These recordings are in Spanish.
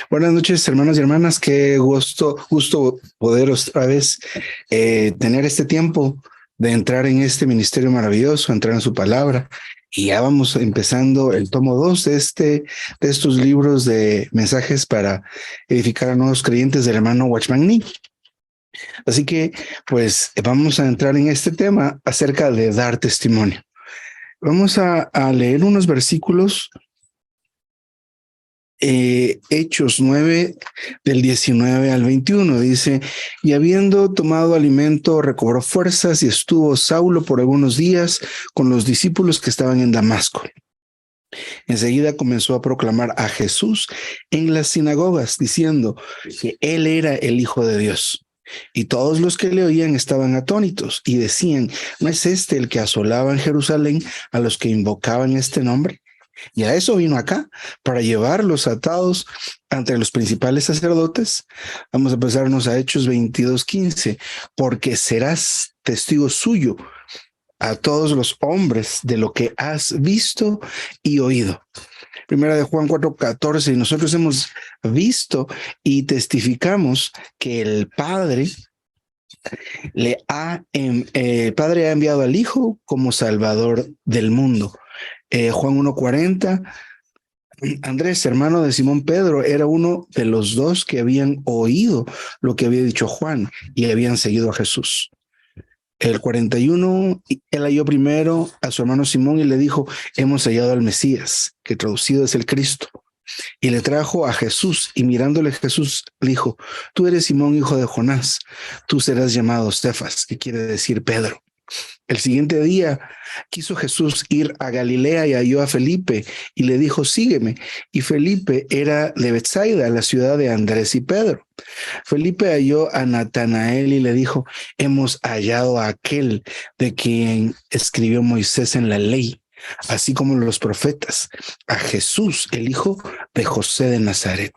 Buenas noches, hermanos y hermanas. Qué gusto poder otra vez tener este tiempo de entrar en este ministerio maravilloso, entrar en su palabra. Y ya vamos empezando el tomo 2 de estos libros de mensajes para edificar a nuevos creyentes del hermano Watchman Nee. Así que, pues, vamos a entrar en este tema acerca de dar testimonio. Vamos a leer unos versículos. Hechos 9 del 19 al 21 dice: y habiendo tomado alimento recobró fuerzas y estuvo Saulo por algunos días con los discípulos que estaban en Damasco. Enseguida comenzó a proclamar a Jesús en las sinagogas, diciendo que él era el Hijo de Dios. Y todos los que le oían estaban atónitos y decían: ¿no es este el que asolaba en Jerusalén a los que invocaban este nombre? Y a eso vino acá, para llevarlos atados ante los principales sacerdotes. Vamos a pasarnos a Hechos 22:15, porque serás testigo suyo a todos los hombres de lo que has visto y oído. Primera de Juan 4:14, y nosotros hemos visto y testificamos que el Padre ha enviado al Hijo como Salvador del mundo. Juan 1:40, Andrés, hermano de Simón Pedro, era uno de los dos que habían oído lo que había dicho Juan y habían seguido a Jesús. El 41, él halló primero a su hermano Simón y le dijo: hemos hallado al Mesías, que traducido es el Cristo. Y le trajo a Jesús, y mirándole Jesús dijo: tú eres Simón, hijo de Jonás, tú serás llamado Cefas, que quiere decir Pedro. El siguiente día quiso Jesús ir a Galilea y halló a Felipe y le dijo: sígueme. Y Felipe era de Betsaida, la ciudad de Andrés y Pedro. Felipe halló a Natanael y le dijo: hemos hallado a aquel de quien escribió Moisés en la ley, así como los profetas, a Jesús, el hijo de José de Nazaret.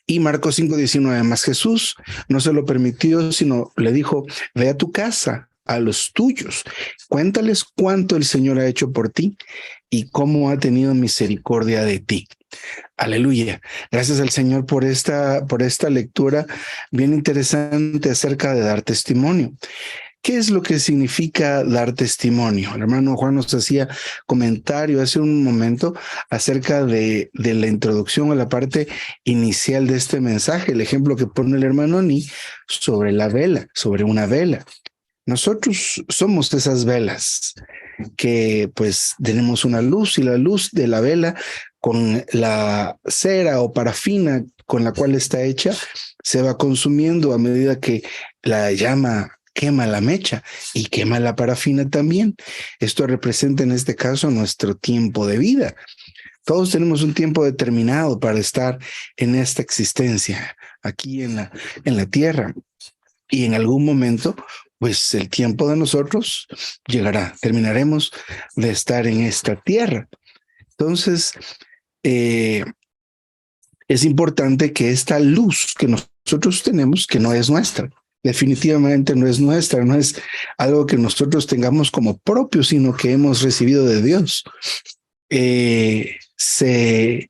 Y Marcos 5:19, más Jesús no se lo permitió, sino le dijo: ve a tu casa, a los tuyos, cuéntales cuánto el Señor ha hecho por ti y cómo ha tenido misericordia de ti. Aleluya. Gracias al Señor por esta lectura bien interesante acerca de dar testimonio. ¿Qué es lo que significa dar testimonio? El hermano Juan nos hacía comentario hace un momento acerca de la introducción a la parte inicial de este mensaje, el ejemplo que pone el hermano Ni sobre la vela, sobre una vela. Nosotros somos esas velas que pues tenemos una luz, y la luz de la vela con la cera o parafina con la cual está hecha se va consumiendo a medida que la llama quema la mecha y quema la parafina también. Esto representa en este caso nuestro tiempo de vida. Todos tenemos un tiempo determinado para estar en esta existencia, aquí en la tierra. Y en algún momento, pues el tiempo de nosotros llegará. Terminaremos de estar en esta tierra. Entonces, es importante que esta luz que nosotros tenemos, que no es nuestra, definitivamente no es nuestra, no es algo que nosotros tengamos como propio, sino que hemos recibido de Dios, se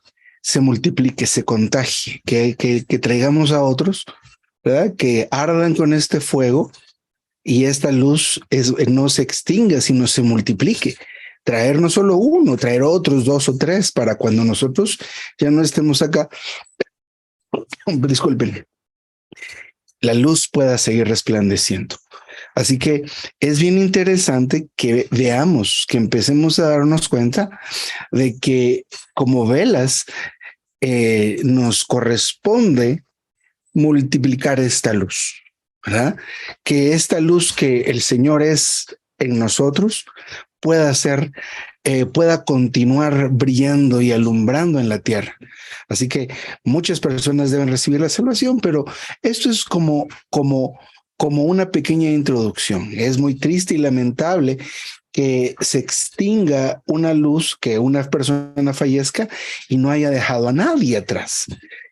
multiplique, se contagie, que traigamos a otros, ¿verdad? Que ardan con este fuego y esta luz no se extinga, sino se multiplique. Traer no solo uno, traer otros 2 o 3 para cuando nosotros ya no estemos acá, disculpen, la luz pueda seguir resplandeciendo. Así que es bien interesante que veamos, que empecemos a darnos cuenta de que como velas nos corresponde multiplicar esta luz, ¿verdad? Que esta luz que el Señor es en nosotros pueda continuar brillando y alumbrando en la tierra. Así que muchas personas deben recibir la salvación, pero esto es como una pequeña introducción. Es muy triste y lamentable que se extinga una luz, que una persona fallezca y no haya dejado a nadie atrás.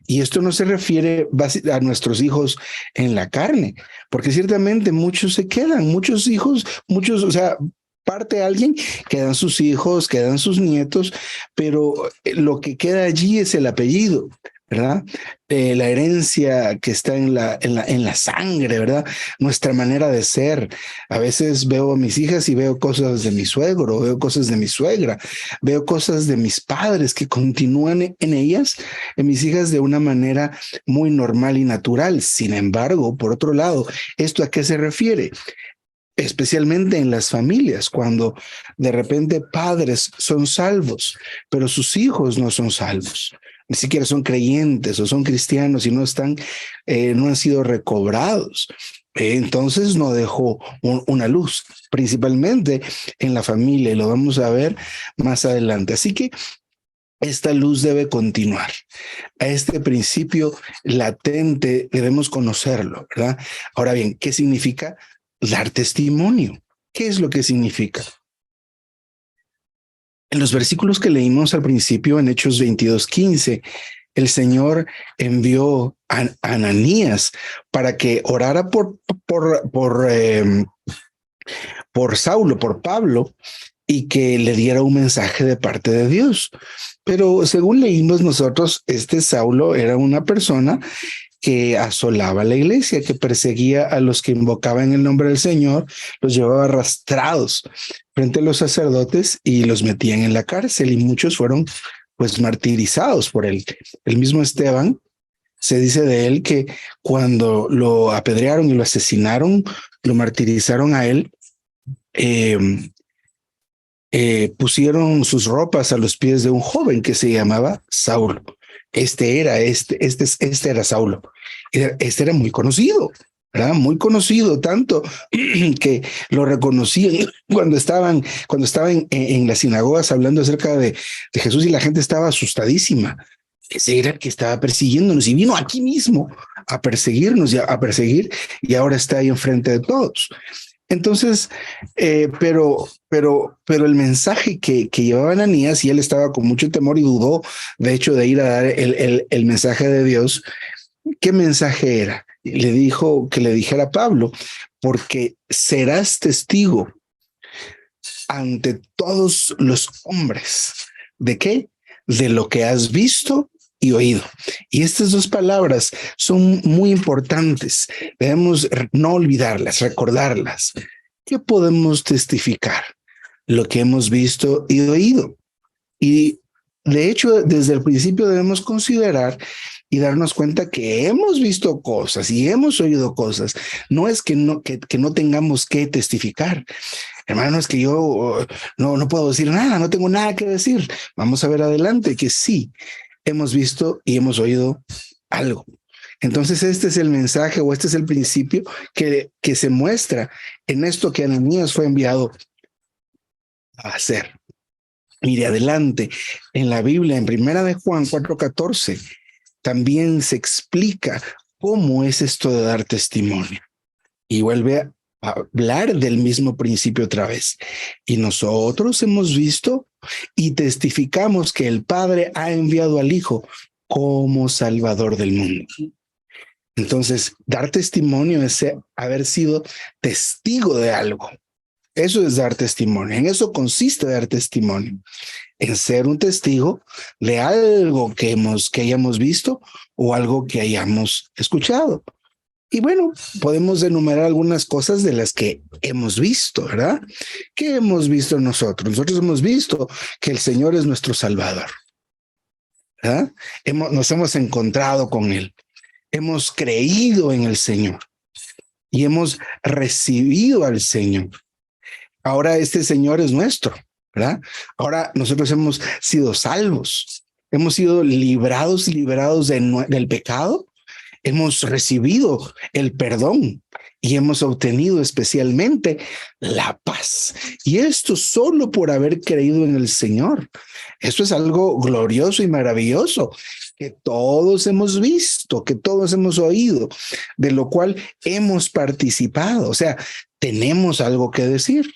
Y esto no se refiere a nuestros hijos en la carne, porque ciertamente muchos se quedan, muchos hijos, o sea, parte alguien, quedan sus hijos, quedan sus nietos, pero lo que queda allí es el apellido. ¿verdad? La herencia que está en la sangre, ¿verdad? Nuestra manera de ser. A veces veo a mis hijas y veo cosas de mi suegro, veo cosas de mi suegra, veo cosas de mis padres que continúan en ellas, en mis hijas de una manera muy normal y natural. Sin embargo, por otro lado, ¿esto a qué se refiere? Especialmente en las familias, cuando de repente padres son salvos, pero sus hijos no son salvos, ni siquiera son creyentes o son cristianos y no están, no han sido recobrados. Entonces no dejó una luz, principalmente en la familia, y lo vamos a ver más adelante. Así que esta luz debe continuar. A este principio latente debemos conocerlo, ¿verdad? Ahora bien, ¿qué significa dar testimonio? ¿Qué es lo que significa? En los versículos que leímos al principio, en Hechos 22:15, el Señor envió a Ananías para que orara por Saulo, por Pablo, y que le diera un mensaje de parte de Dios. Pero según leímos nosotros, este Saulo era una persona que asolaba la iglesia, que perseguía a los que invocaban el nombre del Señor, los llevaba arrastrados frente a los sacerdotes y los metían en la cárcel, y muchos fueron pues martirizados por él. El mismo Esteban, se dice de él que cuando lo apedrearon y lo asesinaron, lo martirizaron a él, eh, pusieron sus ropas a los pies de un joven que se llamaba Saulo. Este era Saulo. Este era muy conocido, ¿verdad? Muy conocido, tanto que lo reconocían cuando estaban en las sinagogas hablando acerca de Jesús, y la gente estaba asustadísima. Ese era el que estaba persiguiéndonos y vino aquí mismo a perseguirnos y a perseguir, y ahora está ahí enfrente de todos. Entonces, pero el mensaje que llevaba Ananías, y él estaba con mucho temor y dudó, de hecho, de ir a dar el mensaje de Dios. ¿Qué mensaje era? Le dijo que le dijera a Pablo, porque serás testigo ante todos los hombres. ¿De qué? De lo que has visto y oído. Y estas dos palabras son muy importantes. Debemos no olvidarlas, recordarlas. ¿Qué podemos testificar? Lo que hemos visto y oído. Y de hecho, desde el principio debemos considerar y darnos cuenta que hemos visto cosas y hemos oído cosas. No es que no tengamos que testificar. Hermano, es que yo no puedo decir nada, no tengo nada que decir. Vamos a ver adelante que sí, hemos visto y hemos oído algo. Entonces este es el mensaje, o este es el principio que se muestra en esto que Ananías fue enviado a hacer. Mire, adelante, en la Biblia, en Primera de Juan 4:14, también se explica cómo es esto de dar testimonio. Y vuelve a hablar del mismo principio otra vez. Y nosotros hemos visto y testificamos que el Padre ha enviado al Hijo como Salvador del mundo. Entonces, dar testimonio es haber sido testigo de algo. Eso es dar testimonio. En eso consiste dar testimonio, en ser un testigo de algo que hayamos visto o algo que hayamos escuchado. Y bueno, podemos enumerar algunas cosas de las que hemos visto, ¿verdad? ¿Qué hemos visto nosotros? Nosotros hemos visto que el Señor es nuestro Salvador, ¿verdad? Nos hemos encontrado con Él, hemos creído en el Señor y hemos recibido al Señor. Ahora este Señor es nuestro, ¿verdad? Ahora nosotros hemos sido salvos, hemos sido liberados del pecado, hemos recibido el perdón y hemos obtenido especialmente la paz. Y esto solo por haber creído en el Señor. Esto es algo glorioso y maravilloso que todos hemos visto, que todos hemos oído, de lo cual hemos participado. O sea, tenemos algo que decir.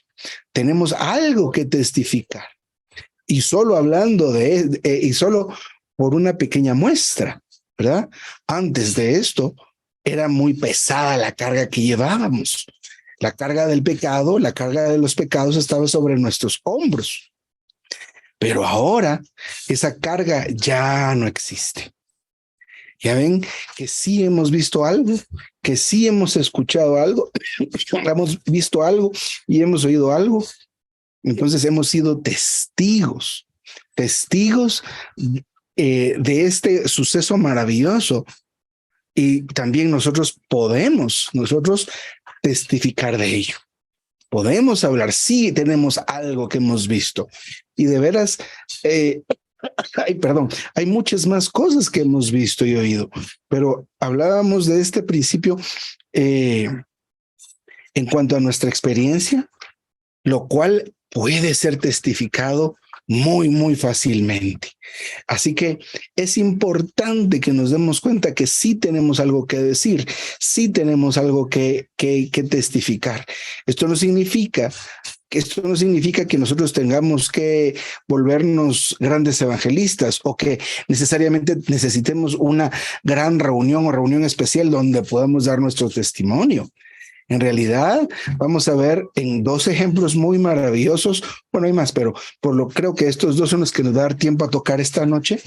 Tenemos algo que testificar. Y solo hablando y solo por una pequeña muestra, ¿verdad? Antes de esto, era muy pesada la carga que llevábamos. La carga del pecado, la carga de los pecados estaba sobre nuestros hombros. Pero ahora esa carga ya no existe. Ya ven que sí hemos visto algo, que sí hemos escuchado algo, hemos visto algo y hemos oído algo. Entonces hemos sido testigos de este suceso maravilloso. Y también nosotros podemos testificar de ello. Podemos hablar, sí tenemos algo que hemos visto. Y de veras, hay muchas más cosas que hemos visto y oído, pero hablábamos de este principio en cuanto a nuestra experiencia, lo cual puede ser testificado muy, muy fácilmente. Así que es importante que nos demos cuenta que sí tenemos algo que decir, sí tenemos algo que testificar. Esto no significa que nosotros tengamos que volvernos grandes evangelistas o que necesariamente necesitemos una gran reunión o reunión especial donde podamos dar nuestro testimonio. En realidad, vamos a ver en dos ejemplos muy maravillosos. Bueno, hay más, pero creo que estos dos son los que nos va a dar tiempo a tocar esta noche.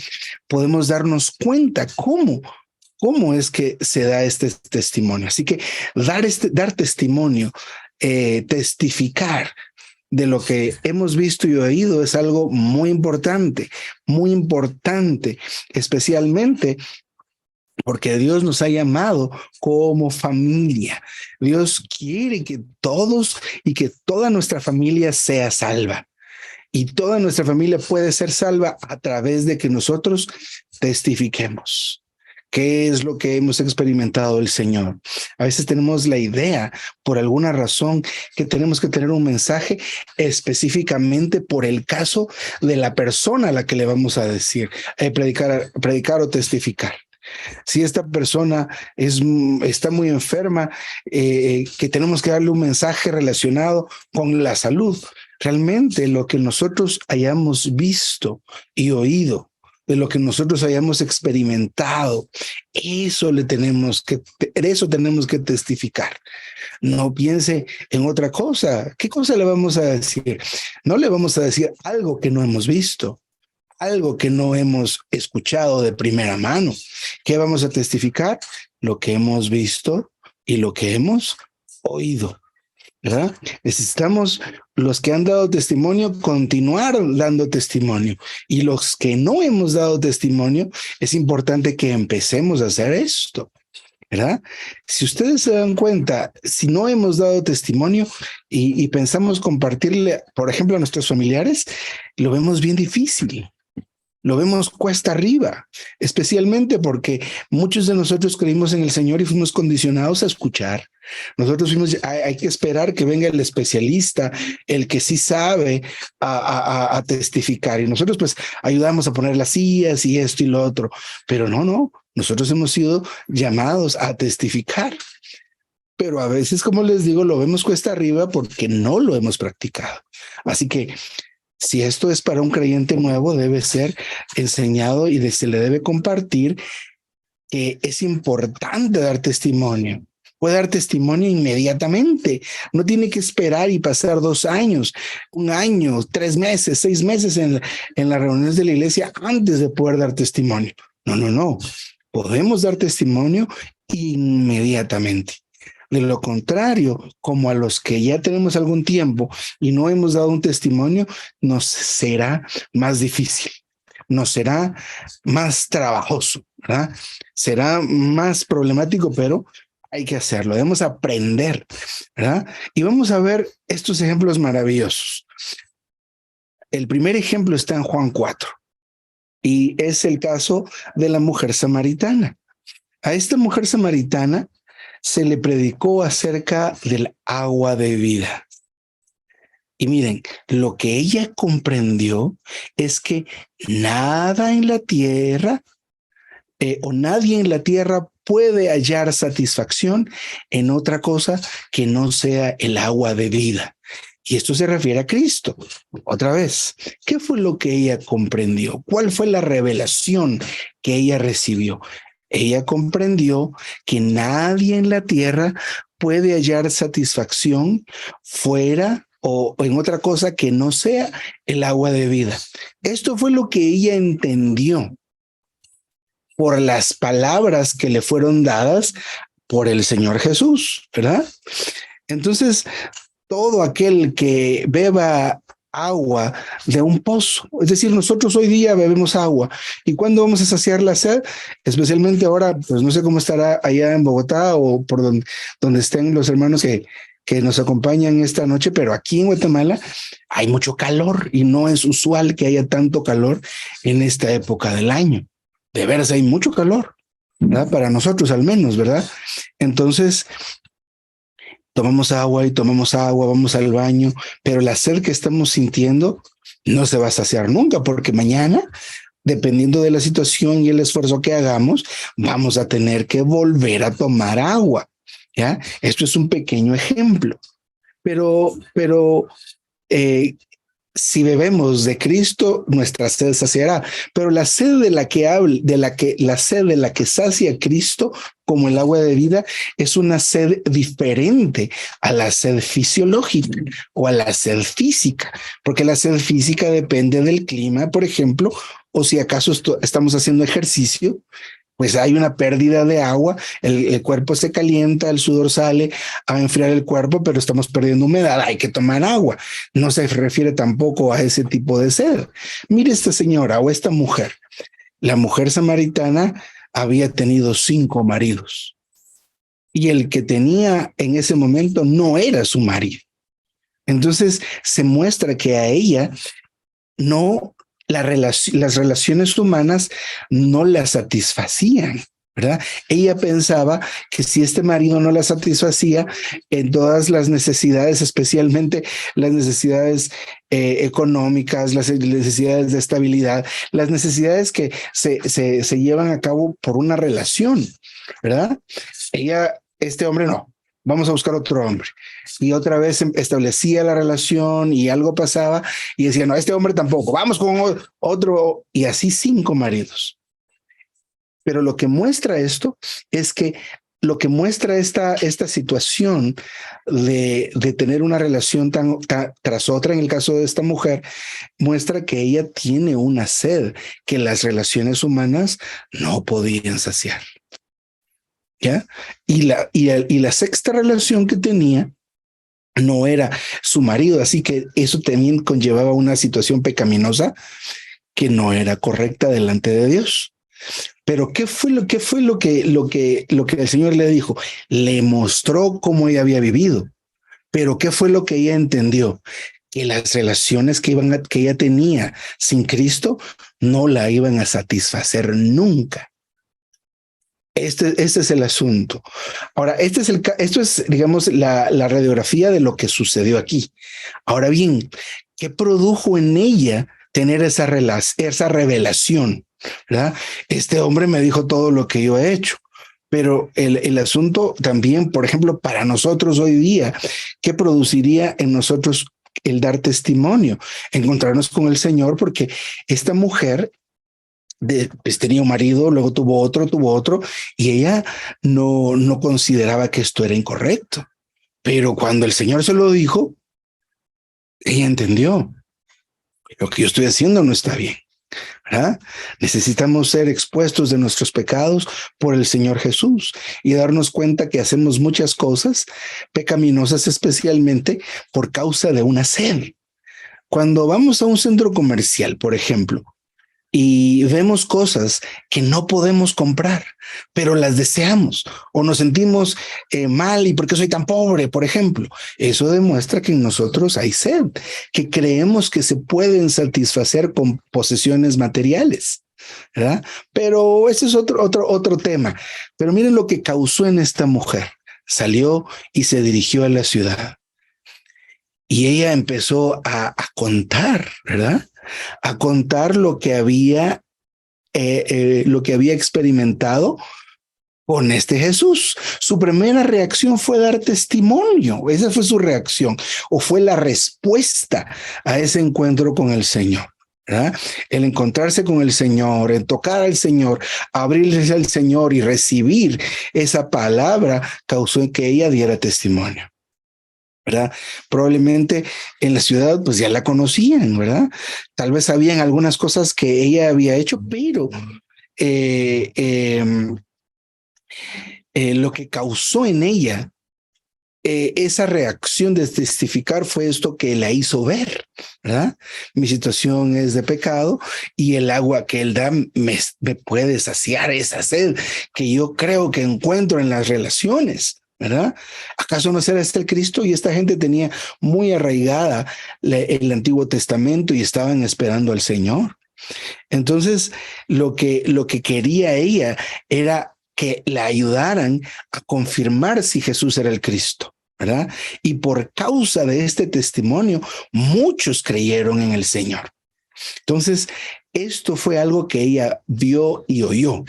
Podemos darnos cuenta cómo es que se da este testimonio. Así que dar testimonio, testificar de lo que hemos visto y oído es algo muy importante, especialmente porque Dios nos ha llamado como familia. Dios quiere que todos y que toda nuestra familia sea salva. Y toda nuestra familia puede ser salva a través de que nosotros testifiquemos. ¿Qué es lo que hemos experimentado del Señor? A veces tenemos la idea, por alguna razón, que tenemos que tener un mensaje específicamente por el caso de la persona a la que le vamos a decir, predicar o testificar. Si esta persona está muy enferma, que tenemos que darle un mensaje relacionado con la salud. Realmente lo que nosotros hayamos visto y oído, de lo que nosotros hayamos experimentado, eso tenemos que testificar. No piense en otra cosa. ¿Qué cosa le vamos a decir? No le vamos a decir algo que no hemos visto, algo que no hemos escuchado de primera mano. ¿Qué vamos a testificar? Lo que hemos visto y lo que hemos oído, ¿verdad? Necesitamos, los que han dado testimonio, continuar dando testimonio. Y los que no hemos dado testimonio, es importante que empecemos a hacer esto, ¿verdad? Si ustedes se dan cuenta, si no hemos dado testimonio y pensamos compartirle, por ejemplo, a nuestros familiares, lo vemos bien difícil. Lo vemos cuesta arriba, especialmente porque muchos de nosotros creímos en el Señor y fuimos condicionados a escuchar. Nosotros hay que esperar que venga el especialista, el que sí sabe a testificar. Y nosotros pues ayudamos a poner las sillas y esto y lo otro. Pero no, nosotros hemos sido llamados a testificar. Pero a veces, como les digo, lo vemos cuesta arriba porque no lo hemos practicado. Así que si esto es para un creyente nuevo, debe ser enseñado y se le debe compartir que es importante dar testimonio. Puede dar testimonio inmediatamente. No tiene que esperar y pasar 2 años, 1 año, 3 meses, 6 meses en las reuniones de la iglesia antes de poder dar testimonio. No. Podemos dar testimonio inmediatamente. De lo contrario, como a los que ya tenemos algún tiempo y no hemos dado un testimonio, nos será más difícil, nos será más trabajoso, ¿verdad? Será más problemático, pero hay que hacerlo, debemos aprender, ¿verdad? Y vamos a ver estos ejemplos maravillosos. El primer ejemplo está en Juan 4 y es el caso de la mujer samaritana. A esta mujer samaritana se le predicó acerca del agua de vida. Y miren, lo que ella comprendió es que nada en la tierra o nadie en la tierra puede hallar satisfacción en otra cosa que no sea el agua de vida. Y esto se refiere a Cristo. Otra vez, ¿qué fue lo que ella comprendió? ¿Cuál fue la revelación que ella recibió? Ella comprendió que nadie en la tierra puede hallar satisfacción fuera o en otra cosa que no sea el agua de vida. Esto fue lo que ella entendió. por las palabras que le fueron dadas por el Señor Jesús, ¿verdad? Entonces, todo aquel que beba agua de un pozo, es decir, nosotros hoy día bebemos agua, ¿y cuándo vamos a saciar la sed? Especialmente ahora, pues no sé cómo estará allá en Bogotá o por donde estén los hermanos que nos acompañan esta noche, pero aquí en Guatemala hay mucho calor y no es usual que haya tanto calor en esta época del año. De veras hay mucho calor, ¿verdad? Para nosotros al menos, ¿verdad? Entonces, tomamos agua y tomamos agua, vamos al baño, pero la sed que estamos sintiendo no se va a saciar nunca, porque mañana, dependiendo de la situación y el esfuerzo que hagamos, vamos a tener que volver a tomar agua. ¿Ya? Esto es un pequeño ejemplo, pero si bebemos de Cristo, nuestra sed saciará. Pero la sed de la que habla, la sed de la que sacia Cristo, como el agua de vida, es una sed diferente a la sed fisiológica o a la sed física, porque la sed física depende del clima, por ejemplo, o si acaso estamos haciendo ejercicio, pues hay una pérdida de agua, el cuerpo se calienta, el sudor sale a enfriar el cuerpo, pero estamos perdiendo humedad, hay que tomar agua. No se refiere tampoco a ese tipo de sed. Mire esta señora o esta mujer. La mujer samaritana había tenido 5 maridos y el que tenía en ese momento no era su marido. Entonces se muestra que a ella no las relaciones humanas no la satisfacían, ¿verdad? Ella pensaba que si este marido no la satisfacía en todas las necesidades, especialmente las necesidades económicas, las necesidades de estabilidad, las necesidades que se llevan a cabo por una relación, ¿verdad? Este hombre no. Vamos a buscar otro hombre. Y otra vez establecía la relación y algo pasaba y decía, no, este hombre tampoco, vamos con otro. Y así 5 maridos. Pero lo que muestra esto es que lo que muestra esta situación de tener una relación tras otra, en el caso de esta mujer, muestra que ella tiene una sed que las relaciones humanas no podían saciar. ¿Ya? Y la sexta relación que tenía no era su marido, así que eso también conllevaba una situación pecaminosa que no era correcta delante de Dios. Pero ¿qué fue lo que el Señor le dijo? Le mostró cómo ella había vivido. Pero ¿qué fue lo que ella entendió? Que las relaciones que ella tenía sin Cristo no la iban a satisfacer nunca. Este es el asunto. Ahora, esto es, digamos, la radiografía de lo que sucedió aquí. Ahora bien, ¿qué produjo en ella tener esa revelación? ¿Verdad? Este hombre me dijo todo lo que yo he hecho. Pero el asunto también, por ejemplo, para nosotros hoy día, ¿qué produciría en nosotros el dar testimonio? Encontrarnos con el Señor, porque esta mujer pues tenía un marido, luego tuvo otro, y ella no consideraba que esto era incorrecto. Pero cuando el Señor se lo dijo, ella entendió, lo que yo estoy haciendo no está bien, ¿verdad? Necesitamos ser expuestos de nuestros pecados por el Señor Jesús y darnos cuenta que hacemos muchas cosas pecaminosas, especialmente por causa de una sed. Cuando vamos a un centro comercial, por ejemplo, y vemos cosas que no podemos comprar, pero las deseamos o nos sentimos mal y por qué soy tan pobre, por ejemplo. Eso demuestra que en nosotros hay sed, que creemos que se pueden satisfacer con posesiones materiales, ¿verdad? Pero ese es otro tema. Pero miren lo que causó en esta mujer. Salió y se dirigió a la ciudad. Y ella empezó a contar, ¿verdad? A contar lo que había experimentado con este Jesús. Su primera reacción fue dar testimonio. Esa fue su reacción o fue la respuesta a ese encuentro con el Señor. ¿Verdad? El encontrarse con el Señor, el tocar al Señor, abrirse al Señor y recibir esa palabra causó que ella diera testimonio. ¿Verdad? Probablemente en la ciudad pues ya la conocían, ¿verdad? Tal vez sabían algunas cosas que ella había hecho, pero lo que causó en ella esa reacción de testificar fue esto que la hizo ver, ¿verdad? Mi situación es de pecado y el agua que él da me puede saciar esa sed que yo creo que encuentro en las relaciones, ¿verdad? ¿Acaso no será este el Cristo? Y esta gente tenía muy arraigada el Antiguo Testamento y estaban esperando al Señor. Entonces, lo que quería ella era que la ayudaran a confirmar si Jesús era el Cristo, ¿verdad? Y por causa de este testimonio, muchos creyeron en el Señor. Entonces, esto fue algo que ella vio y oyó,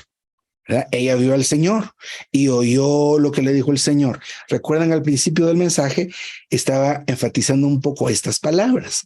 ¿verdad? Ella vio al Señor y oyó lo que le dijo el Señor. Recuerdan, al principio del mensaje estaba enfatizando un poco estas palabras.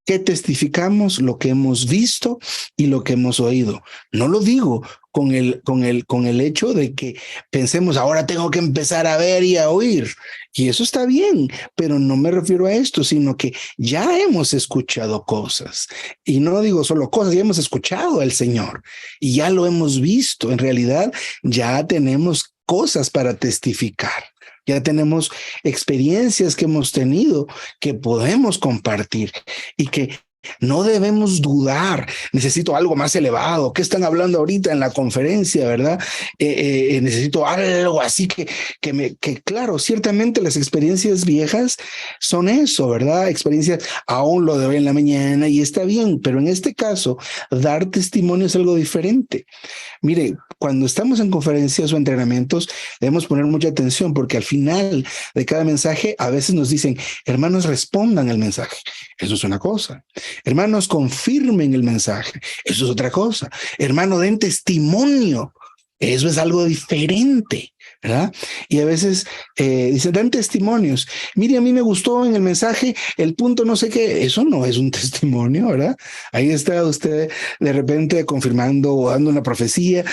¿Qué testificamos? Lo que hemos visto y lo que hemos oído. No lo digo con el hecho de que pensemos, ahora tengo que empezar a ver y a oír. Y eso está bien, pero no me refiero a esto, sino que ya hemos escuchado cosas. Y no digo solo cosas, ya hemos escuchado al Señor y ya lo hemos visto. En realidad, ya tenemos cosas para testificar. Ya tenemos experiencias que hemos tenido que podemos compartir y que no debemos dudar. Necesito algo más elevado. ¿Qué están hablando ahorita en la conferencia, verdad? Necesito algo así que claro, ciertamente las experiencias viejas son eso, ¿verdad? Experiencias, aún lo de hoy en la mañana y está bien, pero en este caso, dar testimonio es algo diferente. Mire, cuando estamos en conferencias o entrenamientos, debemos poner mucha atención porque al final de cada mensaje a veces nos dicen, hermanos, respondan el mensaje. Eso es una cosa. Hermanos, confirmen el mensaje. Eso es otra cosa. Hermano, den testimonio. Eso es algo diferente, ¿verdad? Y a veces dicen, dan testimonios. Mire, a mí me gustó en el mensaje el punto no sé qué. Eso no es un testimonio, ¿verdad? Ahí está usted de repente confirmando o dando una profecía,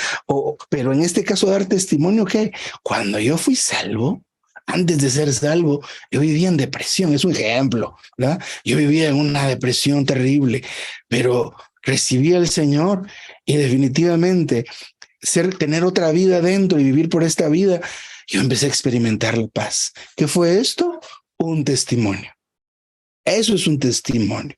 pero en este caso dar testimonio que cuando yo fui salvo, antes de ser salvo, yo vivía en depresión, es un ejemplo, ¿verdad? Yo vivía en una depresión terrible, pero recibí al Señor y definitivamente tener otra vida dentro y vivir por esta vida, yo empecé a experimentar la paz. ¿Qué fue esto? Un testimonio. Eso es un testimonio.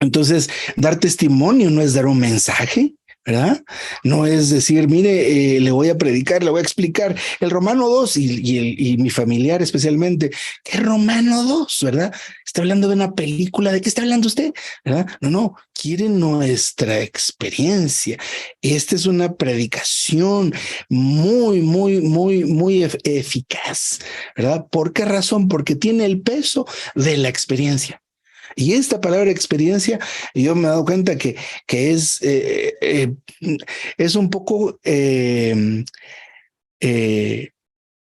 Entonces, dar testimonio no es dar un mensaje, ¿verdad? No es decir, mire, le voy a predicar, le voy a explicar el Romano 2 y mi familiar especialmente, ¿qué Romano 2, verdad? Está hablando de una película, ¿de qué está hablando usted? ¿Verdad? No, quiere nuestra experiencia. Esta es una predicación muy eficaz, ¿verdad? ¿Por qué razón? Porque tiene el peso de la experiencia. Y esta palabra experiencia, yo me he dado cuenta que es un poco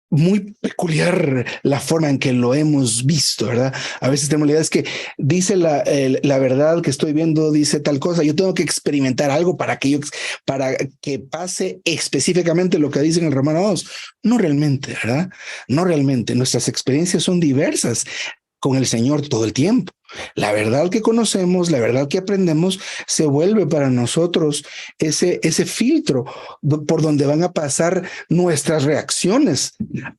muy peculiar la forma en que lo hemos visto, ¿verdad? A veces tenemos la idea es que dice la verdad que estoy viendo, dice tal cosa, yo tengo que experimentar algo para que pase específicamente lo que dice en el Romano 2. No realmente, ¿verdad? No realmente. Nuestras experiencias son diversas con el Señor todo el tiempo. La verdad que conocemos, la verdad que aprendemos, se vuelve para nosotros ese filtro por donde van a pasar nuestras reacciones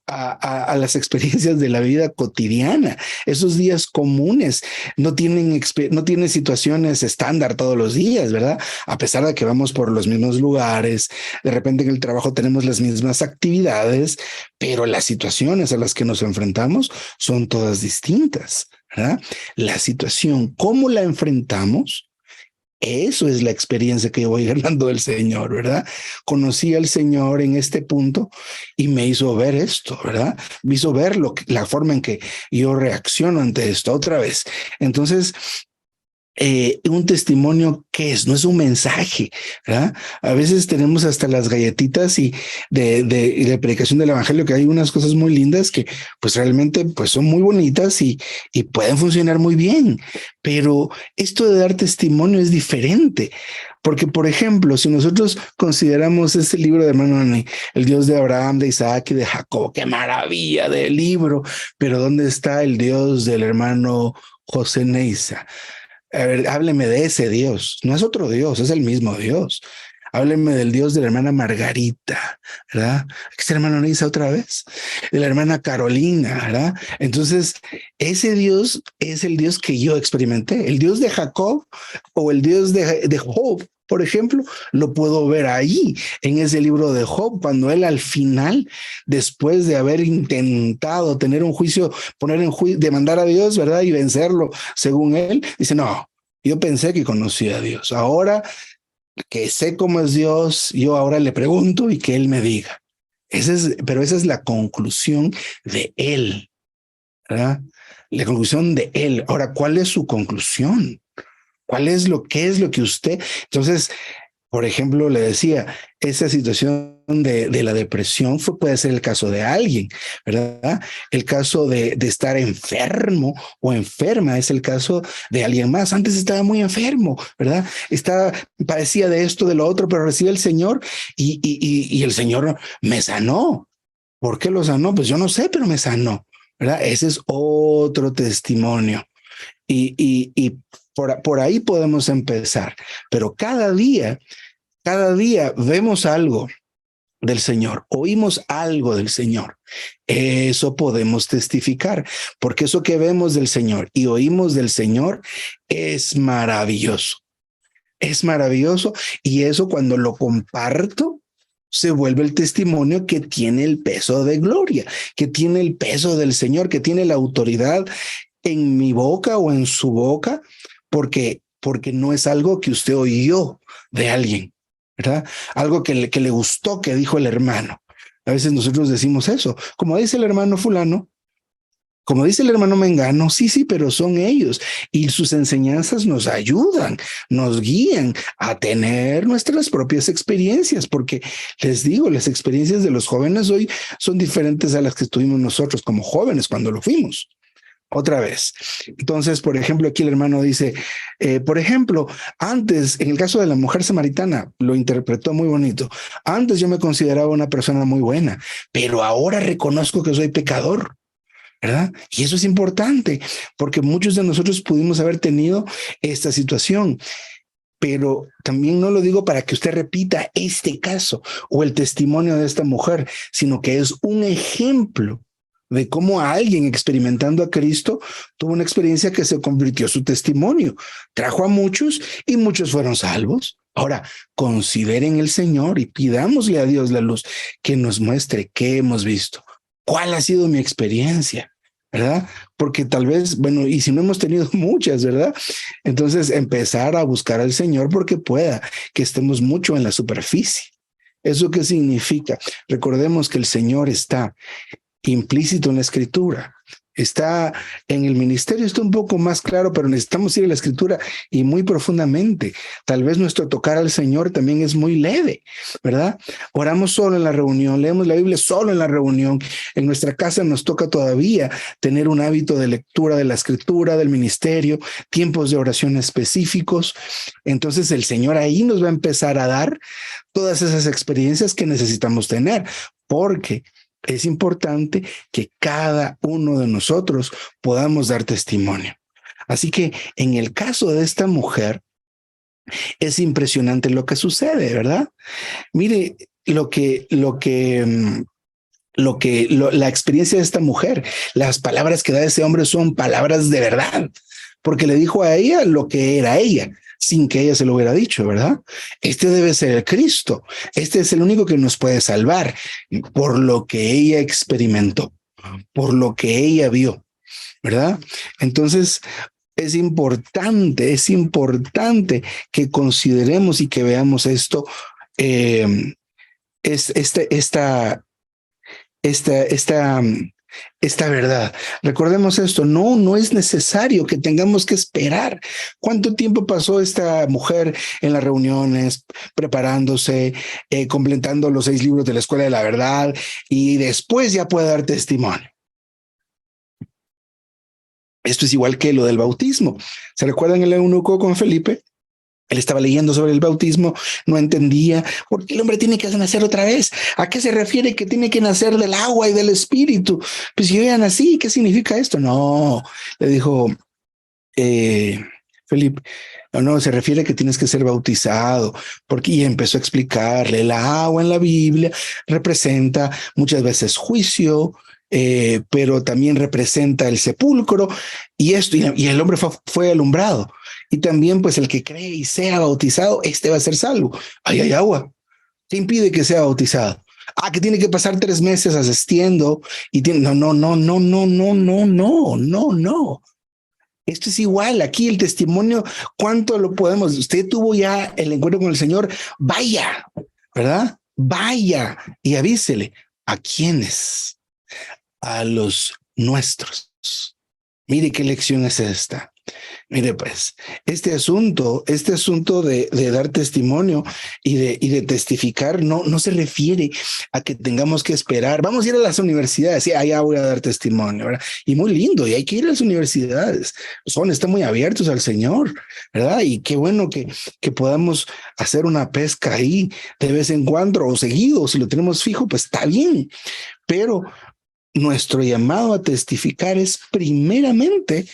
a las experiencias de la vida cotidiana. Esos días comunes no tienen situaciones estándar todos los días, ¿verdad? A pesar de que vamos por los mismos lugares, de repente en el trabajo tenemos las mismas actividades, pero las situaciones a las que nos enfrentamos son todas distintas, ¿verdad? La situación, cómo la enfrentamos, eso es la experiencia que yo voy ganando del Señor, ¿verdad? Conocí al Señor en este punto y me hizo ver esto, ¿verdad? Me hizo ver la forma en que yo reacciono ante esto otra vez. Entonces, un testimonio, ¿qué es? No es un mensaje, ¿verdad? A veces tenemos hasta las galletitas y de predicación del evangelio, que hay unas cosas muy lindas que pues realmente pues son muy bonitas y pueden funcionar muy bien, pero esto de dar testimonio es diferente. Porque, por ejemplo, si nosotros consideramos este libro de hermano, el Dios de Abraham, de Isaac y de Jacob, qué maravilla de libro, pero ¿dónde está el Dios del hermano José Neisa? A ver, hábleme de ese Dios. No es otro Dios, es el mismo Dios. Hábleme del Dios de la hermana Margarita, ¿verdad? Esta hermana Nisa otra vez, de la hermana Carolina, ¿verdad? Entonces, ese Dios es el Dios que yo experimenté. El Dios de Jacob o el Dios de Job, por ejemplo, lo puedo ver ahí, en ese libro de Job, cuando él al final, después de haber intentado tener un juicio, poner en juicio, demandar a Dios, ¿verdad? Y vencerlo, según él, dice, no, yo pensé que conocía a Dios. Ahora que sé cómo es Dios, yo ahora le pregunto y que él me diga. Pero esa es la conclusión de él, ¿verdad? La conclusión de él. Ahora, ¿cuál es su conclusión? ¿Qué es lo que usted? Entonces, por ejemplo, le decía, esa situación de la depresión puede ser el caso de alguien, ¿verdad? El caso de estar enfermo o enferma es el caso de alguien más. Antes estaba muy enfermo, ¿verdad? Padecía de esto, de lo otro, pero recibe el Señor y el Señor me sanó. ¿Por qué lo sanó? Pues yo no sé, pero me sanó, ¿verdad? Ese es otro testimonio. Y por ahí podemos empezar, pero cada día vemos algo del Señor, oímos algo del Señor. Eso podemos testificar, porque eso que vemos del Señor y oímos del Señor es maravilloso. Es maravilloso y eso cuando lo comparto se vuelve el testimonio que tiene el peso de gloria, que tiene el peso del Señor, que tiene la autoridad en mi boca o en su boca, porque no es algo que usted oyó de alguien, ¿verdad? Algo que le gustó que dijo el hermano. A veces nosotros decimos eso, como dice el hermano fulano, como dice el hermano Mengano, sí, pero son ellos y sus enseñanzas nos ayudan, nos guían a tener nuestras propias experiencias, porque les digo, las experiencias de los jóvenes hoy son diferentes a las que tuvimos nosotros como jóvenes cuando lo fuimos. Otra vez. Entonces, por ejemplo, aquí el hermano dice, por ejemplo, antes, en el caso de la mujer samaritana, lo interpretó muy bonito. Antes yo me consideraba una persona muy buena, pero ahora reconozco que soy pecador, ¿verdad? Y eso es importante, porque muchos de nosotros pudimos haber tenido esta situación. Pero también no lo digo para que usted repita este caso o el testimonio de esta mujer, sino que es un ejemplo de cómo alguien experimentando a Cristo tuvo una experiencia que se convirtió en su testimonio, trajo a muchos y muchos fueron salvos. Ahora, consideren el Señor y pidámosle a Dios la luz que nos muestre qué hemos visto, cuál ha sido mi experiencia, ¿verdad? Porque tal vez, bueno, y si no hemos tenido muchas, ¿verdad? Entonces empezar a buscar al Señor porque pueda que estemos mucho en la superficie. ¿Eso qué significa? Recordemos que el Señor está implícito en la escritura. Está en el ministerio, está un poco más claro, pero necesitamos ir a la escritura y muy profundamente. Tal vez nuestro tocar al Señor también es muy leve, ¿verdad? Oramos solo en la reunión, leemos la Biblia solo en la reunión. En nuestra casa nos toca todavía tener un hábito de lectura de la escritura, del ministerio, tiempos de oración específicos. Entonces el Señor ahí nos va a empezar a dar todas esas experiencias que necesitamos tener, porque es importante que cada uno de nosotros podamos dar testimonio. Así que en el caso de esta mujer, es impresionante lo que sucede, ¿verdad? Mire la experiencia de esta mujer, las palabras que da ese hombre son palabras de verdad, porque le dijo a ella lo que era ella, sin que ella se lo hubiera dicho, ¿verdad? Este debe ser el Cristo, este es el único que nos puede salvar, por lo que ella experimentó, por lo que ella vio, ¿verdad? Entonces, es importante que consideremos y que veamos esto, es esta verdad. Recordemos esto, no es necesario que tengamos que esperar. ¿Cuánto tiempo pasó esta mujer en las reuniones, preparándose, completando los 6 libros de la Escuela de la Verdad y después ya puede dar testimonio? Esto es igual que lo del bautismo. ¿Se recuerdan el eunuco con Felipe? Él estaba leyendo sobre el bautismo, no entendía por qué el hombre tiene que nacer otra vez. ¿A qué se refiere que tiene que nacer del agua y del espíritu? Pues yo ya nací, ¿qué significa esto? No, le dijo Felipe, No, no, se refiere a que tienes que ser bautizado, porque y empezó a explicarle, la agua en la Biblia representa muchas veces juicio, pero también representa el sepulcro, y esto, y el hombre fue alumbrado. Y también, pues, el que cree y sea bautizado, este va a ser salvo. Ahí hay agua. ¿Qué impide que sea bautizado? Ah, que tiene que pasar 3 meses asistiendo y tiene, no, no, no, no, no, no, no, no, no, no. Esto es igual, aquí el testimonio, ¿cuánto lo podemos? Usted tuvo ya el encuentro con el Señor, vaya, ¿verdad? Vaya y avísele. ¿A quiénes? A los nuestros. Mire qué lección es esta. Mire, pues, este asunto de dar testimonio y de testificar no se refiere a que tengamos que esperar. Vamos a ir a las universidades, sí, allá voy a dar testimonio, ¿verdad? Y muy lindo, y hay que ir a las universidades. Están muy abiertos al Señor, ¿verdad? Y qué bueno que podamos hacer una pesca ahí de vez en cuando o seguido. Si lo tenemos fijo, pues está bien. Pero nuestro llamado a testificar es primeramente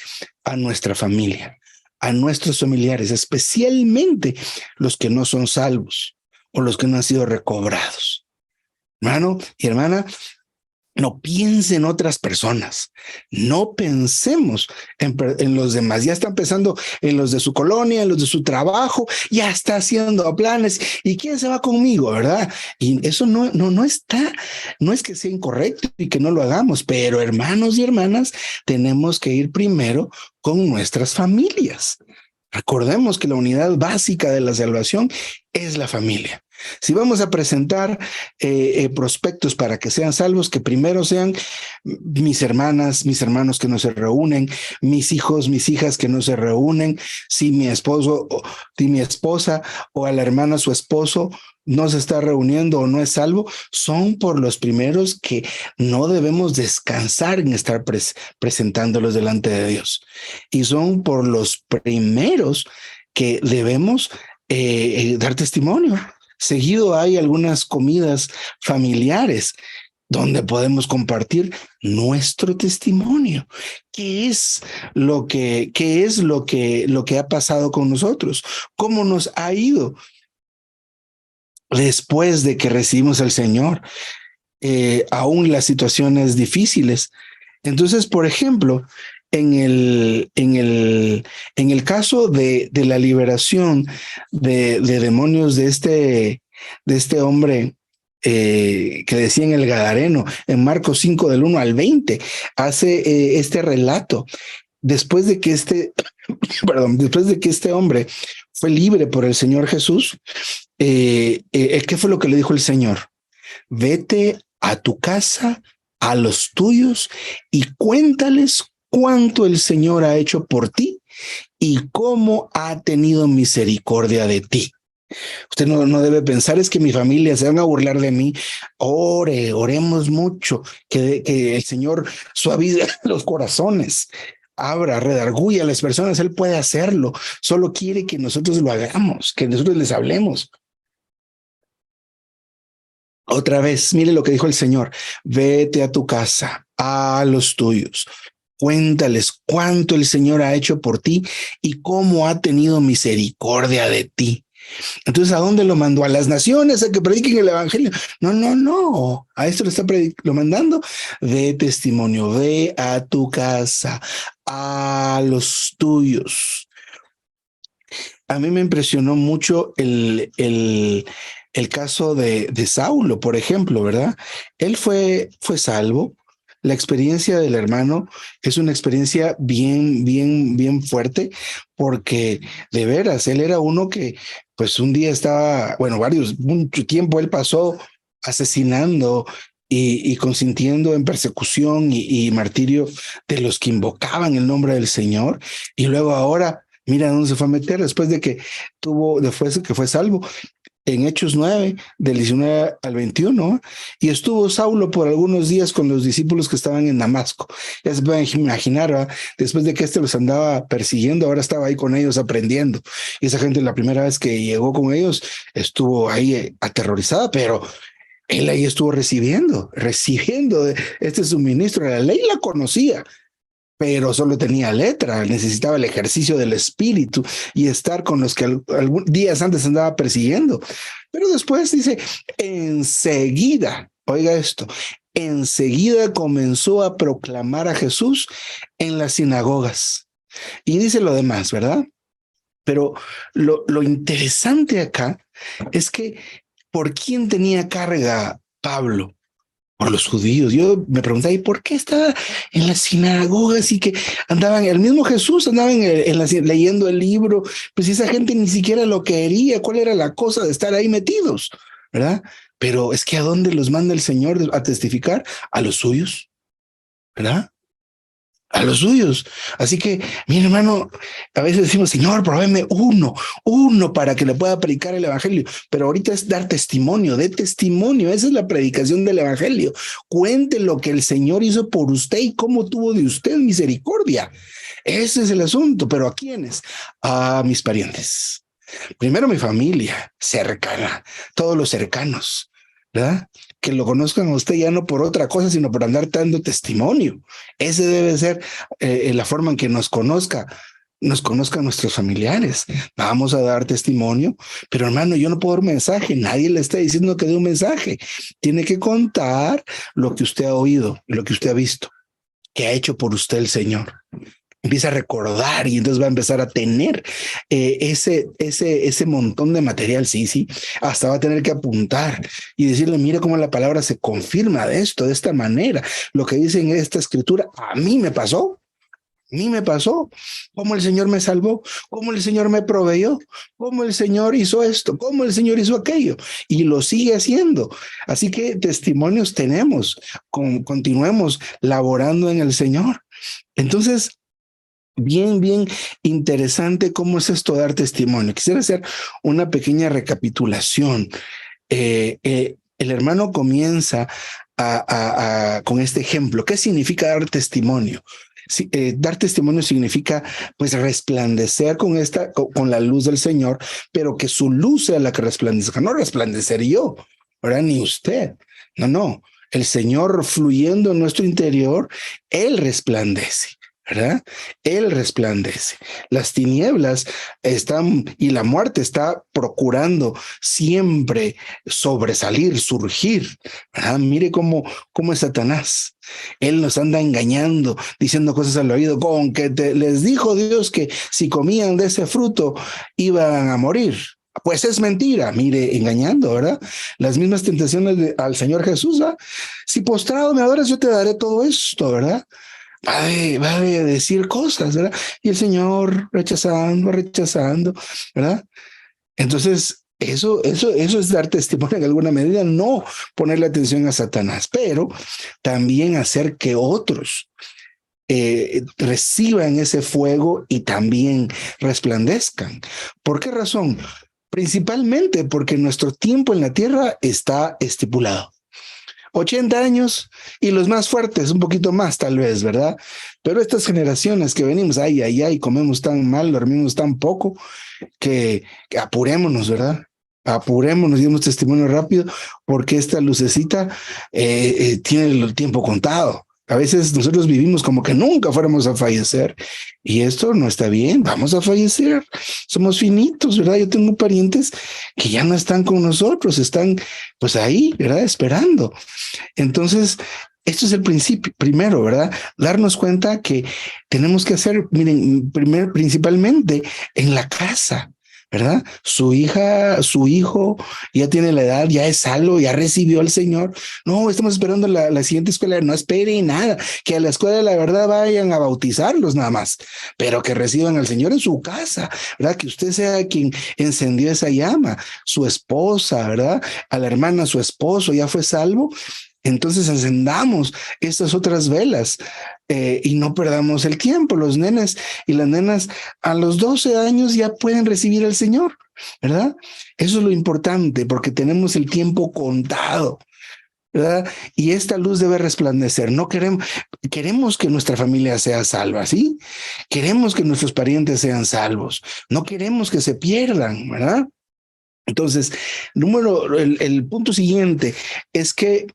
a nuestra familia, a nuestros familiares, especialmente los que no son salvos o los que no han sido recobrados. Hermano y hermana, no piense en otras personas, no pensemos en los demás. Ya está pensando en los de su colonia, en los de su trabajo, ya está haciendo planes. ¿Y quién se va conmigo, verdad? Y eso no está, no es que sea incorrecto y que no lo hagamos, pero hermanos y hermanas, tenemos que ir primero con nuestras familias. Recordemos que la unidad básica de la salvación es la familia. Si vamos a presentar prospectos para que sean salvos, que primero sean mis hermanas, mis hermanos que no se reúnen, mis hijos, mis hijas que no se reúnen, si mi esposo, si mi esposa o a la hermana su esposo no se está reuniendo o no es salvo, son por los primeros que no debemos descansar en estar presentándolos delante de Dios. Y son por los primeros que debemos dar testimonio. Seguido hay algunas comidas familiares donde podemos compartir nuestro testimonio. ¿Qué es lo que ha pasado con nosotros? ¿Cómo nos ha ido después de que recibimos al Señor? Aún las situaciones difíciles. Entonces, por ejemplo, en el caso de la liberación de demonios de este hombre que decía en el Gadareno, en Marcos 5 del 1 al 20, hace este relato. Después de que después de que este hombre fue libre por el Señor Jesús, ¿qué fue lo que le dijo el Señor? Vete a tu casa, a los tuyos, y cuéntales cuánto el Señor ha hecho por ti y cómo ha tenido misericordia de ti. Usted no debe pensar, es que mi familia se van a burlar de mí. Oremos mucho, que el Señor suavice los corazones, abra, redarguya a las personas. Él puede hacerlo, solo quiere que nosotros lo hagamos, que nosotros les hablemos. Otra vez, mire lo que dijo el Señor: vete a tu casa, a los tuyos, cuéntales cuánto el Señor ha hecho por ti y cómo ha tenido misericordia de ti. Entonces, ¿a dónde lo mandó? ¿A las naciones a que prediquen el evangelio? No, no, no. A esto lo mandando. Ve testimonio, ve a tu casa, a los tuyos. A mí me impresionó mucho el caso de Saulo, por ejemplo, ¿verdad? Él fue salvo. La experiencia del hermano es una experiencia bien, bien, bien fuerte, porque de veras, él era uno que pues un día estaba, bueno, mucho tiempo él pasó asesinando y consintiendo en persecución y martirio de los que invocaban el nombre del Señor. Y luego ahora, mira dónde se fue a meter después de que después de que fue salvo. En Hechos 9, del 19 al 21, y estuvo Saulo por algunos días con los discípulos que estaban en Damasco. Ya se pueden imaginar, ¿verdad? Después de que los andaba persiguiendo, ahora estaba ahí con ellos aprendiendo. Y esa gente, la primera vez que llegó con ellos, estuvo ahí aterrorizada, pero él ahí estuvo recibiendo este suministro. La ley la conocía, pero solo tenía letra, necesitaba el ejercicio del espíritu y estar con los que algún días antes andaba persiguiendo. Pero después dice, enseguida, oiga esto, enseguida comenzó a proclamar a Jesús en las sinagogas. Y dice lo demás, ¿verdad? Pero lo interesante acá es que ¿por quién tenía carga Pablo? Por los judíos. Yo me preguntaba, ¿y por qué estaba en las sinagogas y que andaban, el mismo Jesús andaba leyendo el libro? Pues esa gente ni siquiera lo quería, ¿cuál era la cosa de estar ahí metidos? ¿Verdad? Pero es que ¿a dónde los manda el Señor a testificar? A los suyos, ¿verdad? A los suyos. Así que, mi hermano, a veces decimos, Señor, proveme uno para que le pueda predicar el evangelio. Pero ahorita es dar testimonio, de testimonio. Esa es la predicación del evangelio. Cuente lo que el Señor hizo por usted y cómo tuvo de usted misericordia. Ese es el asunto. Pero ¿a quiénes? A mis parientes. Primero mi familia cercana, todos los cercanos, ¿verdad? Que lo conozcan a usted ya no por otra cosa, sino por andar dando testimonio. Ese debe ser la forma en que nos conozcan nuestros familiares. Vamos a dar testimonio, pero hermano, yo no puedo dar un mensaje, nadie le está diciendo que dé un mensaje. Tiene que contar lo que usted ha oído, lo que usted ha visto, que ha hecho por usted el Señor. Empieza a recordar y entonces va a empezar a tener ese montón de material, sí, hasta va a tener que apuntar y decirle, mire cómo la palabra se confirma de esto, de esta manera, lo que dice en esta escritura, a mí me pasó, cómo el Señor me salvó, cómo el Señor me proveyó, cómo el Señor hizo esto, cómo el Señor hizo aquello, y lo sigue haciendo. Así que testimonios tenemos, continuemos laborando en el Señor. Entonces, bien interesante cómo es esto de dar testimonio. Quisiera hacer una pequeña recapitulación. El hermano comienza con este ejemplo. ¿Qué significa dar testimonio? Dar testimonio significa pues resplandecer con la luz del Señor, pero que su luz sea la que resplandezca, no resplandecer yo, ¿verdad? Ni usted. No. El Señor fluyendo en nuestro interior, Él resplandece. ¿Verdad? Él resplandece. Las tinieblas están y la muerte está procurando siempre sobresalir, surgir. ¿Verdad? Mire cómo es Satanás. Él nos anda engañando, diciendo cosas al oído, con que les dijo Dios que si comían de ese fruto iban a morir. Pues es mentira, mire, engañando, ¿verdad? Las mismas tentaciones al Señor Jesús, ¿verdad? Si postrado me adoras, yo te daré todo esto, ¿verdad? Va a decir cosas, ¿verdad? Y el Señor rechazando, ¿verdad? Entonces, eso es dar testimonio en alguna medida, no ponerle atención a Satanás, pero también hacer que otros reciban ese fuego y también resplandezcan. ¿Por qué razón? Principalmente porque nuestro tiempo en la tierra está estipulado. 80 años y los más fuertes, un poquito más tal vez, ¿verdad? Pero estas generaciones que venimos, ay, comemos tan mal, dormimos tan poco, que apurémonos, ¿verdad? Apurémonos, demos testimonio rápido, porque esta lucecita tiene el tiempo contado. A veces nosotros vivimos como que nunca fuéramos a fallecer y esto no está bien, vamos a fallecer, somos finitos, ¿verdad? Yo tengo parientes que ya no están con nosotros, están pues ahí, ¿verdad? Esperando. Entonces, esto es el principio, primero, ¿verdad? Darnos cuenta que tenemos que hacer, miren, principalmente en la casa, ¿verdad? Su hijo ya tiene la edad, ya es salvo, ya recibió al Señor. No, estamos esperando la siguiente escuela, no espere nada, que a la escuela de la verdad vayan a bautizarlos nada más, pero que reciban al Señor en su casa, ¿verdad? Que usted sea quien encendió esa llama, su esposa, ¿verdad? A la hermana, su esposo ya fue salvo. Entonces encendamos estas otras velas y no perdamos el tiempo. Los nenes y las nenas a los 12 años ya pueden recibir al Señor, ¿verdad? Eso es lo importante porque tenemos el tiempo contado, ¿verdad? Y esta luz debe resplandecer. No queremos que nuestra familia sea salva, ¿sí? Queremos que nuestros parientes sean salvos. No queremos que se pierdan, ¿verdad? Entonces, el punto siguiente es que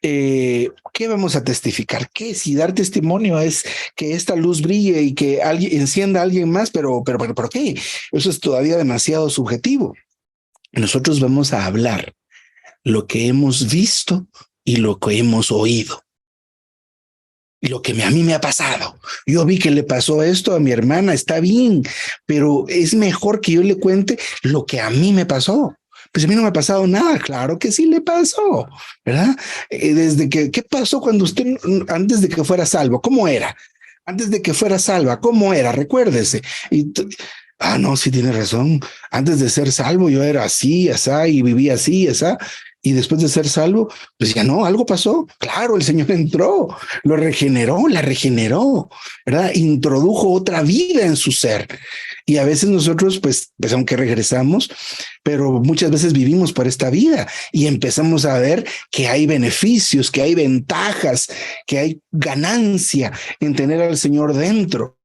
¿Qué vamos a testificar? ¿Qué? Si dar testimonio es que esta luz brille y que alguien encienda a alguien más, pero ¿por qué? Eso es todavía demasiado subjetivo. Nosotros vamos a hablar lo que hemos visto y lo que hemos oído. Y lo que a mí me ha pasado. Yo vi que le pasó esto a mi hermana, está bien, pero es mejor que yo le cuente lo que a mí me pasó. Pues a mí no me ha pasado nada, claro que sí le pasó, ¿verdad? ¿Qué pasó cuando usted, antes de que fuera salvo? ¿Cómo era? Antes de que fuera salva, ¿cómo era? Recuérdese. No, sí tiene razón. Antes de ser salvo yo era así, asá, y vivía así, asá. Y después de ser salvo, pues ya no, algo pasó. Claro, el Señor entró, lo regeneró, la regeneró, ¿verdad? Introdujo otra vida en su ser. Y a veces nosotros, pues aunque regresamos, pero muchas veces vivimos por esta vida y empezamos a ver que hay beneficios, que hay ventajas, que hay ganancia en tener al Señor dentro.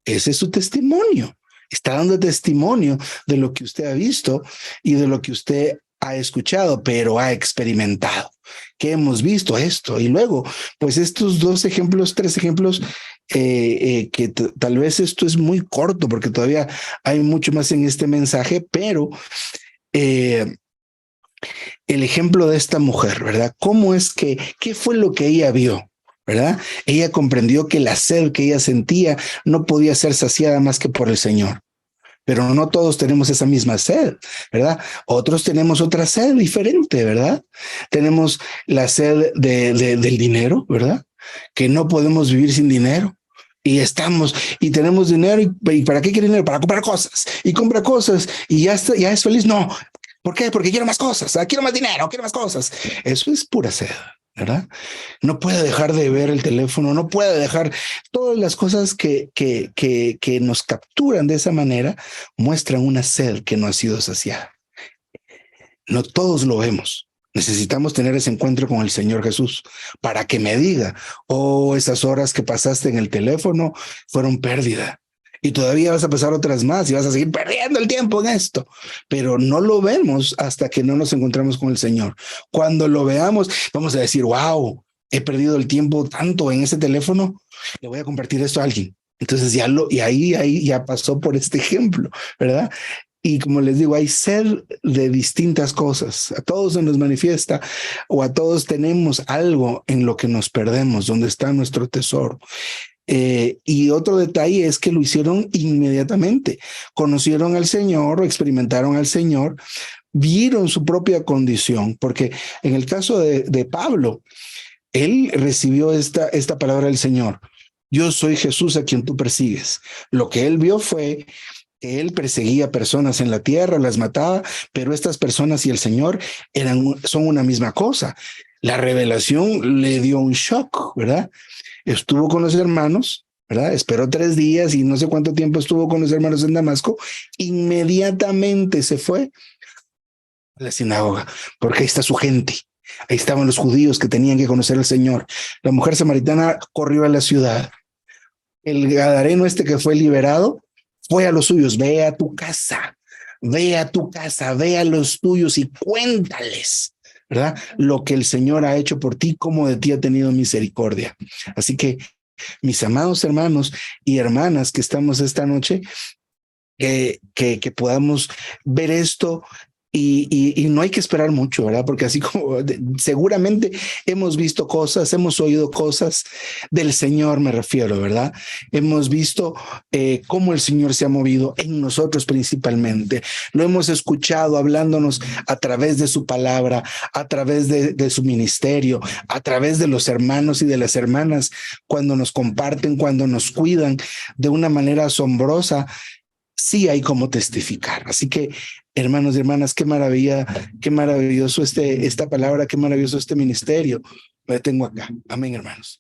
Ese es su testimonio. Está dando testimonio de lo que usted ha visto y de lo que usted ha escuchado, pero ha experimentado. Que hemos visto esto. Y luego, pues estos tres ejemplos, que tal vez esto es muy corto porque todavía hay mucho más en este mensaje, pero el ejemplo de esta mujer, ¿verdad? ¿Qué fue lo que ella vio? ¿Verdad? Ella comprendió que la sed que ella sentía no podía ser saciada más que por el Señor. Pero no todos tenemos esa misma sed, ¿verdad? Otros tenemos otra sed diferente, ¿verdad? Tenemos la sed del dinero, ¿verdad? Que no podemos vivir sin dinero. Y tenemos dinero, y ¿para qué quiere dinero? Para comprar cosas. Y compra cosas, y ya es feliz. No. ¿Por qué? Porque quiero más cosas, quiero más dinero, quiero más cosas. Eso es pura sed, ¿verdad? No puede dejar de ver el teléfono, no puede dejar todas las cosas que nos capturan de esa manera, muestran una sed que no ha sido saciada. No todos lo vemos. Necesitamos tener ese encuentro con el Señor Jesús para que me diga, esas horas que pasaste en el teléfono fueron pérdida. Y todavía vas a pasar otras más y vas a seguir perdiendo el tiempo en esto. Pero no lo vemos hasta que no nos encontramos con el Señor. Cuando lo veamos, vamos a decir, wow, he perdido el tiempo tanto en ese teléfono, le voy a compartir esto a alguien. Entonces ahí ya pasó por este ejemplo, ¿verdad? Y como les digo, hay sed de distintas cosas. A todos se nos manifiesta, o a todos tenemos algo en lo que nos perdemos, donde está nuestro tesoro. Y otro detalle es que lo hicieron inmediatamente. Conocieron al Señor o experimentaron al Señor, vieron su propia condición, porque en el caso de Pablo, él recibió esta palabra del Señor. Yo soy Jesús a quien tú persigues. Lo que él vio fue que él perseguía personas en la tierra, las mataba, pero estas personas y el Señor son una misma cosa. La revelación le dio un shock, ¿verdad? Estuvo con los hermanos, ¿verdad? Esperó 3 días y no sé cuánto tiempo estuvo con los hermanos en Damasco. Inmediatamente se fue a la sinagoga, porque ahí está su gente. Ahí estaban los judíos que tenían que conocer al Señor. La mujer samaritana corrió a la ciudad. El gadareno que fue liberado fue a los suyos. Ve a tu casa, ve a los tuyos y cuéntales, ¿verdad? Lo que el Señor ha hecho por ti, cómo de ti ha tenido misericordia. Así que, mis amados hermanos y hermanas que estamos esta noche, que podamos ver esto. Y no hay que esperar mucho, ¿verdad? Porque así como seguramente hemos visto cosas, hemos oído cosas del Señor, me refiero, ¿verdad? Hemos visto cómo el Señor se ha movido en nosotros principalmente. Lo hemos escuchado hablándonos a través de su palabra, a través de su ministerio, a través de los hermanos y de las hermanas, cuando nos comparten, cuando nos cuidan de una manera asombrosa. Sí hay como testificar. Así que, hermanos y hermanas, qué maravilla, qué maravilloso esta palabra, qué maravilloso este ministerio. Lo tengo acá. Amén, hermanos.